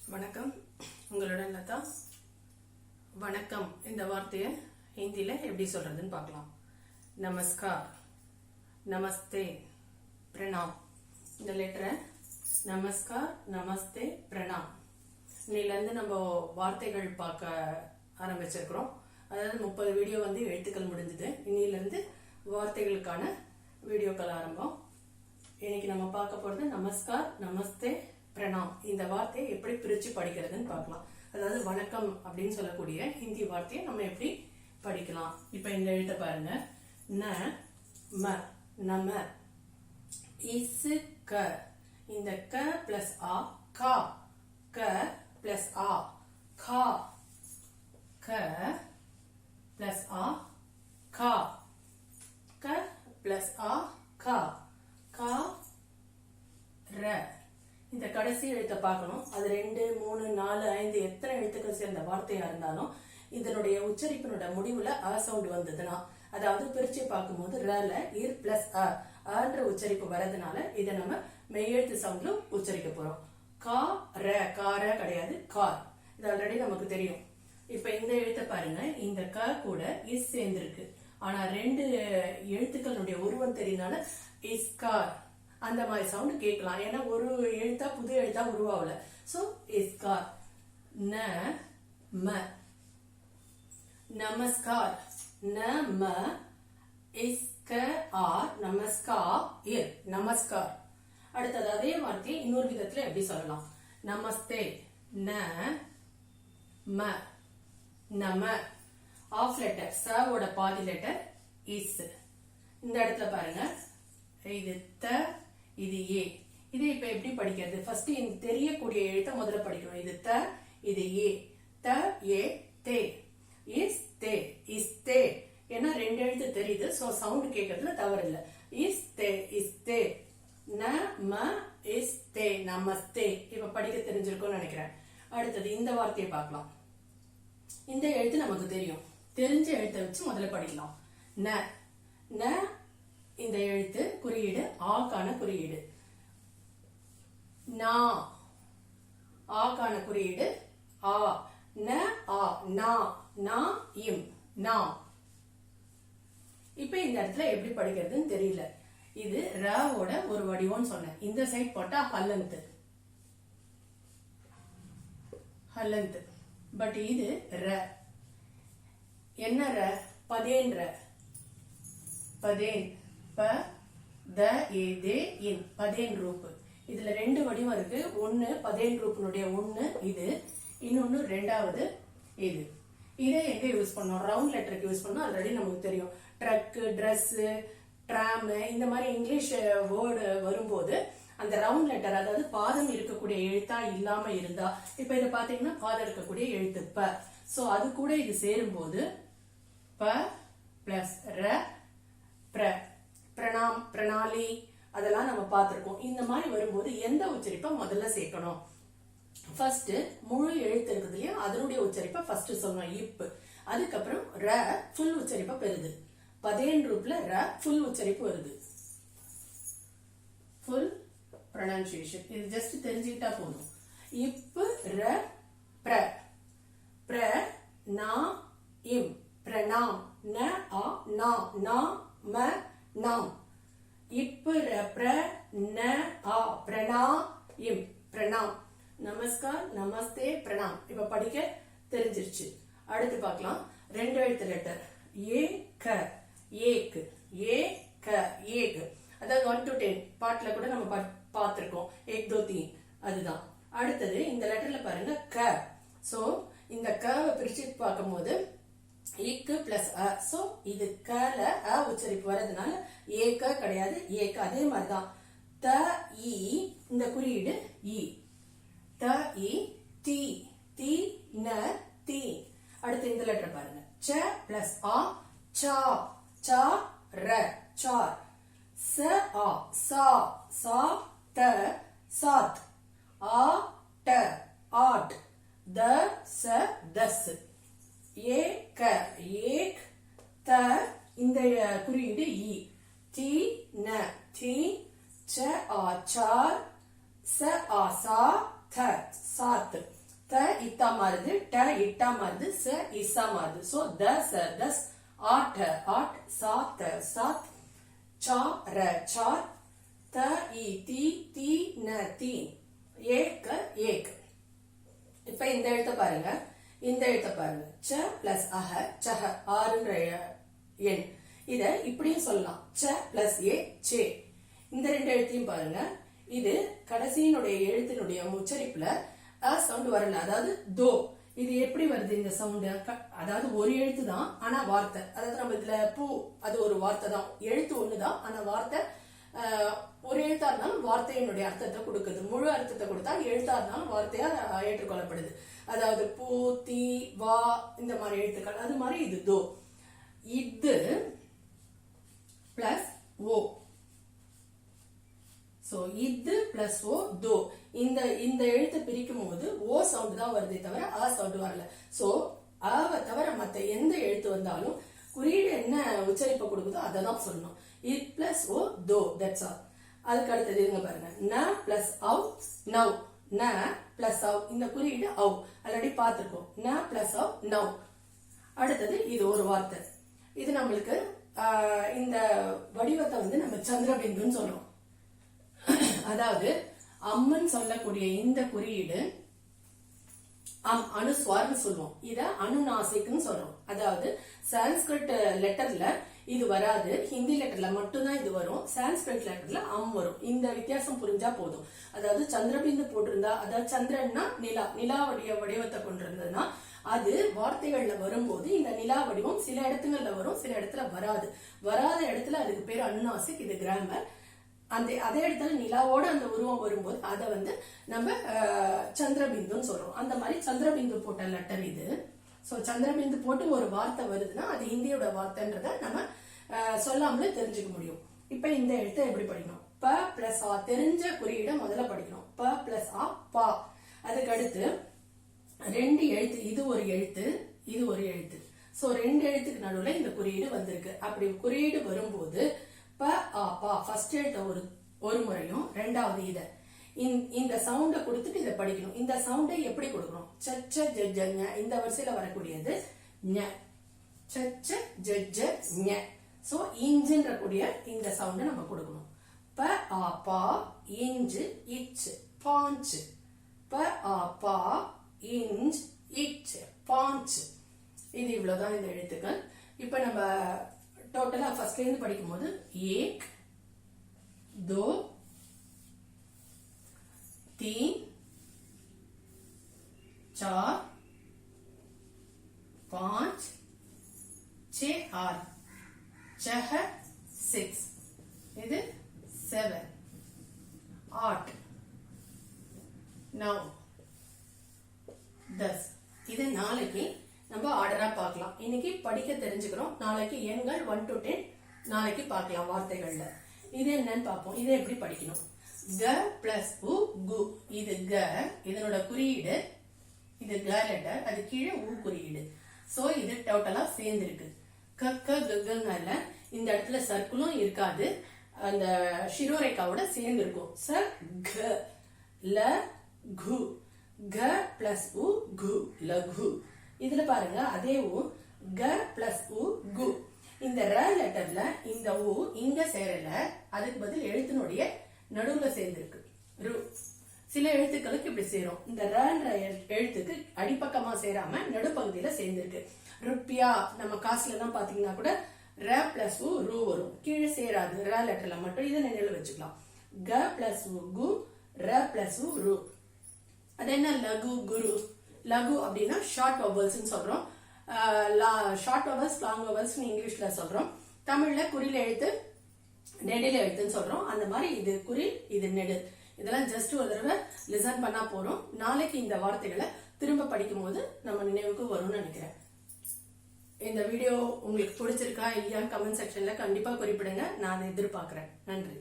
வணக்கம், உங்களுடன் லதா. வணக்கம் இந்த வார்த்தையை ஹிந்தியில் எப்படி சொல்றதுன்னு பார்க்கலாம். நமஸ்கார், நமஸ்தே, பிரணாம். இந்த லெட்டரை நமஸ்கார், நமஸ்தே, பிரணாம் இன்னிலேருந்து நம்ம வார்த்தைகள் பார்க்க ஆரம்பிச்சிருக்கிறோம். அதாவது 30 வீடியோ எழுத்துக்கள் முடிஞ்சது. இன்னிலேருந்து வார்த்தைகளுக்கான வீடியோக்கள் ஆரம்பம். இன்னைக்கு நம்ம பார்க்க போறது நமஸ்கார், நமஸ்தே, பிரணாம். இந்த வார்த்தையை எப்படி பிரிச்சு படிக்கிறதுன்னு பார்க்கலாம். அதாவது வணக்கம் அப்படின்னு சொல்லக்கூடிய ஹிந்தி வார்த்தையை நம்ம எப்படி படிக்கலாம். இப்ப இந்த எழுத்தை பாருங்க. ந ம, நம. இஸ் க, இந்த க பிளஸ் ஆ, கா. க பிளஸ் ஆ, கா. க பிளஸ் ஆ, கா. க பிளஸ் ஆ, கா. கா ர. இந்த கடைசி எழுத்தை பார்க்கணும். அது 2, 3, 4, 5 எத்தனை எழுத்துக்கள் சேர்ந்த வார்த்தையா இருந்தாலும் இதனுடைய உச்சரிப்பினுடைய முடிவுல அ சவுண்ட் வந்ததுன்னா, அதாவது பிரிச்சு பார்க்கும்போது ரல இர் பிளஸ் அன்ற உச்சரிப்பு வரதுனால இதை நம்ம மெய்யெழுத்து சவுண்ட்ல உச்சரிக்க போறோம். கா ர, கார கிடையாது, கார். இது ஆல்ரெடி நமக்கு தெரியும். இப்ப இந்த எழுத்தை பாருங்க. இந்த க கூட இஸ் சேர்ந்திருக்கு. ஆனா 2 எழுத்துக்களுடைய உருவம் தெரியுனால இஸ்கார் அந்த மாதிரி சவுண்ட் கேட்கலாம். ஏன்னா ஒரு எழுத்தா புது எழுத்தா உருவாகல. சோ இஸ்கார். ந ம, நமஸ்கார். ந ம இஸ்க ஆர், நமஸ்கார் இர், நமஸ்கார். அடுத்தது அதே வார்த்தையை இன்னொரு விதத்துல எப்படி சொல்லலாம். நமஸ்தே. ந ம, நம. ஆஃப் லெட்டர் ச ஓட பாதி லெட்டர் இஸ். இந்த இடத்துல பாருங்க, இது த, இது ஏ. இது இப்ப எப்படி படிக்கிறது? ஃபர்ஸ்ட் தெரியக்கூடிய எழுத்தை முதல்ல படிக்கணும். இது த, இது ஏ. த ஏ தே. இஸ் தே, இஸ் தே. ஏன்னா 2 எழுத்து தெரியுது. சோ சவுண்ட் கேட்கறதுல தவறு இல்ல. இஸ் தே, இஸ் தே. ந ம இஸ் தே, நமஸ்தே. இப்ப படிக்க தெரிஞ்சிருக்கும்னு நினைக்கிறேன். அடுத்தது இந்த வார்த்தையை பார்க்கலாம். இந்த எழுத்து நமக்கு தெரியும். தெரிஞ்ச எழுத்தை வச்சு முதல்ல படிக்கலாம். ந. ந இந்த எழுத்து குறியீடு ஆக்கான குறியீடு. நா, ஆக்கான குறியீடு ஆ. ந ஆ, நா. நா இம், நா. இப்ப இந்த இடத்துல எப்படி படிக்கிறதுன்னு தெரியல. இது ரவோட ஒரு வடிவம்னு சொன்னேன். இந்த சைட் போட்டா ஹல்லந்த், ஹல்லந்த். பட் இது ர. என்ன ர? பதேன் ர. பதேன். ப த ஏ தே இன், பதேன் ரூப். இதுல 2 வடிவம் இருக்கு. ஒன்னு பதேன் ரூப்னுடைய ஒன்னு இது, இன்னொன்னு 2வது இது. இதை எங்க யூஸ் பண்ணோம்? ரவுண்ட் லெட்டருக்கு யூஸ் பண்ணோம். ஆல்ரெடி நமக்கு தெரியும். ட்ரக், ட்ரெஸ், ட்ராம் இந்த மாதிரி இங்கிலீஷ் வேர்டு வரும்போது அந்த ரவுண்ட் லெட்டர், அதாவது பாதம் இருக்கக்கூடிய எழுத்தா இல்லாம இருந்தா, இப்ப இதை பாத்தீங்கன்னா பாதம் இருக்கக்கூடிய எழுத்து ப. சோ அது கூட இது சேரும் போது ப பிளஸ் ர, பிர. பிரணாம், பிரணாலி அதெல்லாம் நம்ம பார்த்திருக்கோம். இந்த மாதிரி வரும்போது எந்த உச்சரிப்பை முதல்ல சேர்க்கணும்? ஃபர்ஸ்ட் முழு எழுத்து இருக்குது இல்லையா, அதனுடைய உச்சரிப்பை ஃபர்ஸ்ட் சொல்லணும். இப். அதுக்கப்புறம் ர ஃபுல் உச்சரிப்பை பெறுது. பதேன் ரூப்ல ர ஃபுல் உச்சரிப்பு வருது. Full pronunciation. இது ஜஸ்ட் தெரிஞ்சுக்கிட்டா போதும். இப் ர பிர. பிர நா இம், பிரணாம். ந ஆ, நா. நா ம, நாம். இப் ர பிர ந ஆ, பிரணா இம், பிரணாம். நமஸ்கார், நமஸ்தே, பிரணாம். இப்ப படிக்க தெரிஞ்சிருச்சு. அடுத்து பார்க்கலாம். 2 எழுத்து லெட்டர். ஏ க, ஏக். ஏ க, ஏக். அதாவது 1 to 10 பாட்டுல கூட நம்ம பார்த்திருக்கோம். 1 2 3 அதுதான். அடுத்தது இந்த லெட்டர்ல பாருங்க க. சோ இந்த க பிரிச்சு பார்க்கும்போது இக்கு பிளஸ் அ. சோ இது கல அ உச்சரிப்பு வரதுனால ஏக கிடையாது, ஏக. அதே மாதிரிதான் த இ, இந்த குறியீடு இ. த இ தி, தி ந தி. அடுத்து இந்த லெட்டர் பாருங்க. ச பிளஸ் ஆ, சா. சா ர, சார். ச ஆ, சா. சா த, சாத். ஆ ட, ஆட். த ச, தஸ். ஏக, ஏக். த இந்த குறியீடு இ. தி ந தி. ச ஆ, சார். ச ஆ, சா. த சாத் த இத்தா மாறுது ட இட்டா மாறுது ச இசா மாறுது சோ த ச தஸ் ஆட் ஆட் சாத் சாத் சா ர சார் த இ தி தி ந தி ஏக் ஏக். இப்ப இந்த எழுத்தை பாருங்க, இந்த எழுத்தை பாருங்க, ச பிளஸ் அஹ சஹ ஆறுன்ற எண். இத இப்படியும் சொல்லலாம், ச பிளஸ் ஏ சே. இந்த ரெண்டு எழுத்தையும் பாருங்க, இது கடைசியினுடைய எழுத்தினுடைய உச்சரிப்புல அ சவுண்ட் வரல, அதாவது தோ. இது எப்படி வருது இந்த சவுண்ட்? அதாவது ஒரு எழுத்து தான் ஆனா வார்த்தை. அதாவது நம்ம இதுல பூ அது ஒரு வார்த்தை தான், எழுத்து ஒண்ணுதான் ஆனா வார்த்தை ஒரு எழுத்தா இருந்தாலும் வார்த்தையினுடைய அர்த்தத்தை கொடுக்குது. முழு அர்த்தத்தை கொடுத்தா எழுத்தா இருந்தாலும் வார்த்தையா ஏற்றுக்கொள்ளப்படுது. அதாவது பூ தீ வா இந்த மாதிரி எழுத்துக்கள், அது மாதிரி இது தோ. இது பிளஸ் ஓ. சோ இது பிளஸ் ஓ தோ. இந்த எழுத்தை பிரிக்கும் போது ஓ சவுண்ட் தான் வருதே தவிர ஆ சவுண்ட் வரல. சோ ஆவை தவிர மத்த எந்த எழுத்து வந்தாலும் குறியீடு என்ன உச்சரிப்பை கொடுக்குதோ அதை தான் சொல்லணும். இட் பிளஸ் ஓ தோ, தட்ஸ் ஆல். அதுக்கு அடுத்தது இருங்க பாருங்க, ந பிளஸ் அவ் நவ். ந பிளஸ் அவ், இந்த குறியீடு அவ் ஆல்ரெடி பார்த்திருக்கோம். ந பிளஸ் அவ் நவ். அடுத்தது இது ஒரு வார்த்தை. இது நம்மளுக்கு இந்த வடிவத்தை வந்து நம்ம சந்திரபிந்துன்னு சொல்றோம். அதாவது அம்மன் சொல்லக்கூடிய இந்த குறியீடு அனுஸ்வார்னு சொல்லுவோம். இத அனுநாசிக்னு சொல்றோம். அதாவது சான்ஸ்கிரிட் லெட்டர்ல இது வராது, ஹிந்தி லெட்டர்ல மட்டும்தான் இது வரும். சான்ஸ்கிரிட் லெட்டர்ல வரும். இந்த வித்தியாசம் புரிஞ்சா போதும். அதாவது சந்திரபிந்து போட்டிருந்தா, அதாவது சந்திரன்னா நிலா, நிலாவுடைய வடிவத்தை கொண்டிருந்ததுன்னா அது வார்த்தைகள்ல வரும்போது இந்த நிலா வடிவம் சில இடத்துங்கள்ல வரும், சில இடத்துல வராது. வராத இடத்துல அதுக்கு பேர் அனுநாசிக், இது கிராமர். அதே இடத்துல நிலாவோட அந்த உருவம் வரும்போது அதை வந்து நம்ம சந்திரபிந்துன்னு சொல்றோம். அந்த மாதிரி சந்திரபிந்து போட்ட லெட்டர் இது. சோ சந்திரபிந்து போட்டு ஒரு வார்த்தை வருதுன்னா அது இந்தியோட வார்த்தைன்றத நம்ம சொல்லாமலே தெரிஞ்சுக்க முடியும். இப்ப இந்த எழுத்தை எப்படி படிக்கணும்? ப பிளஸ் ஆ, தெரிஞ்ச குறியீடை முதல்ல படிக்கணும். ப பிளஸ் ஆ பா. அதுக்கு அடுத்து ரெண்டு எழுத்து, இது ஒரு எழுத்து, இது ஒரு எழுத்து. சோ ரெண்டு எழுத்துக்கு நடுவுல இந்த குறியீடு வந்திருக்கு. அப்படி குறியீடு வரும்போது ப ஆ பா ஃபர்ஸ்ட் எழுத்த ஒரு முறையும், ரெண்டாவது இத இந்த சவுண்ட கொடுத்துட்டு இதை படிக்கணும். இந்த சவுண்டை எப்படி கொடுக்கணும்? சச்ச ஜஜ ஞ, இந்த வரிசையில வரக்கூடியது ஞ. சச்ச ஜஜ ஞ. சோ இஞ்சுன்ற கூடிய இந்த சவுண்ட நம்ம கொடுக்கணும். ப ஆ பா இஞ்சு இச் பாஞ்சு. ப ஆ பா இஞ்ச் இச் பாஞ்சு. இது இவ்வளவுதான் இந்த எழுத்துக்கள். இப்ப நம்ம டோட்டலா ஃபர்ஸ்ட்ல இருந்து படிக்கும் போது ஏக் दो तीन चार पांच छह आठ छह 6 இது 7 8 9 10. இது நாளைக்கு நம்ம ஆர்டரா பார்க்கலாம். இன்னைக்கு படிக்க தெரிஞ்சுக்கிறோம். நாளைக்கு எண்கள் 1 to 10 நாளைக்கு பார்க்கலாம் வார்த்தைகள்ல. இது என்னன்னு பார்ப்போம். இதை எப்படி படிக்கணும்? க பிளஸ் உ கு. இது க, இதனோட குறியீடு, இது க லெட்டர், அது கீழே உ குறியீடு. சோ இது டோட்டலா சேர்ந்து இருக்கு. க கங்கல்ல இந்த இடத்துல சர்க்கிளும் இருக்காது, அந்த ஷிரோரேகாவோட சேர்ந்து இருக்கும். ச க ல கு. க பிளஸ் உ கு லகு. இதுல பாருங்க அதே உ க பிளஸ் உ கு. இந்த ர லெட்டர்ல இந்த ஊ இங்க சேரல, அதுக்கு பதில் எழுத்தினுடைய நடுவுல சேர்ந்திருக்கு ரு. சில எழுத்துக்களுக்கு இப்படி சேரும். இந்த ரன்ற எழுத்துக்கு அடிப்பக்கமா சேராம நடுப்பகுதியில சேர்ந்திருக்கு. ருப்பியா நம்ம காசுல எல்லாம் பாத்தீங்கன்னா கூட ர பிளஸ் உ ரு வரும், கீழே சேராது ர லெட்டர்ல மட்டும். இதை நினைவுல வச்சுக்கலாம். க பிளஸ் உ கு, ர பிளஸ் உ ரு. அது என்ன லகு குரு? லகு அப்படின்னா ஷார்ட் வவல்ஸ் சொல்றோம். ஷார்ட் வவல்ஸ், லாங் வவல்ஸ் இங்கிலீஷ்ல சொல்றோம். தமிழ்ல குறில் எழுத்து, நெடில் எழுத்துன்னு சொல்றோம். அந்த மாதிரி இது குறில், இது நெடில். இதெல்லாம் ஜஸ்ட் ஒரு தடவை லிசன் பண்ணா போறோம். நாளைக்கு இந்த வார்த்தைகளை திரும்ப படிக்கும் போது நம்ம நினைவுக்கு வரும்னு நினைக்கிறேன். இந்த வீடியோ உங்களுக்கு பிடிச்சிருக்கா இல்லையா கமெண்ட் செக்ஷன்ல கண்டிப்பா குறிப்பிடுங்க. நான் எதிர்பார்க்கிறேன். நன்றி.